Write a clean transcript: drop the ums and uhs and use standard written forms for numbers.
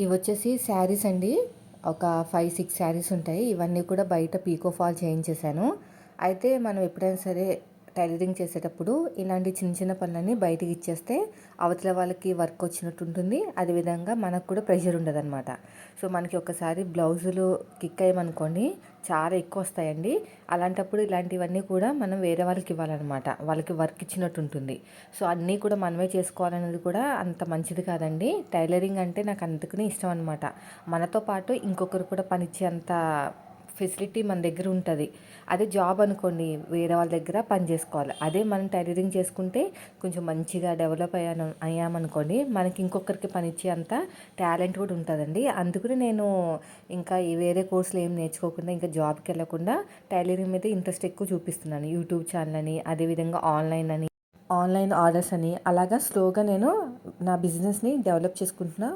ఇవొచ్చేసి శారీస్ అండి. ఒక 5, 6 శారీస్ ఉంటాయి. ఇవన్నీ కూడా బయట పీకో ఫాల్ చేయించేసాను. అయితే మనం ఎప్పుడైనా సరే టైలరింగ్ చేసేటప్పుడు ఇలాంటి చిన్న చిన్న పనులన్నీ బయటికి ఇచ్చేస్తే అవతల వాళ్ళకి వర్క్ వచ్చినట్టు ఉంటుంది. అదేవిధంగా మనకు కూడా ప్రెషర్ ఉండదనమాట. సో మనకి ఒకసారి బ్లౌజులు కిక్ అయ్యామనుకోండి చాలా ఎక్కువ వస్తాయండి. అలాంటప్పుడు ఇలాంటివన్నీ కూడా మనం వేరే వాళ్ళకి ఇవ్వాలన్నమాట. వాళ్ళకి వర్క్ ఇచ్చినట్టు ఉంటుంది. సో అన్నీ కూడా మనమే చేసుకోవాలనేది కూడా అంత మంచిది కాదండి. టైలరింగ్ అంటే నాకు అందుకనే ఇష్టం అనమాట. మనతో పాటు ఇంకొకరు కూడా పనిచ్చే అంత ఫెసిలిటీ మన దగ్గర ఉంటుంది. అదే జాబ్ అనుకోండి, వేరే వాళ్ళ దగ్గర పని చేసుకోవాలి. అదే మనం టైలరింగ్ చేసుకుంటే కొంచెం మంచిగా డెవలప్ అయ్యామనుకోండి, మనకి ఇంకొకరికి పనిచ్చే అంత టాలెంట్ కూడా ఉంటుందండి. అందుకని నేను ఇంకా ఈ వేరే కోర్సులు ఏం నేర్చుకోకుండా ఇంకా జాబ్కి వెళ్ళకుండా టైలరింగ్ మీద ఇంట్రెస్ట్ ఎక్కువ చూపిస్తున్నాను. యూట్యూబ్ ఛానల్ అని, అదేవిధంగా ఆన్లైన్ ఆర్డర్స్ అని అలాగా స్లోగా నేను నా బిజినెస్ని డెవలప్ చేసుకుంటున్నా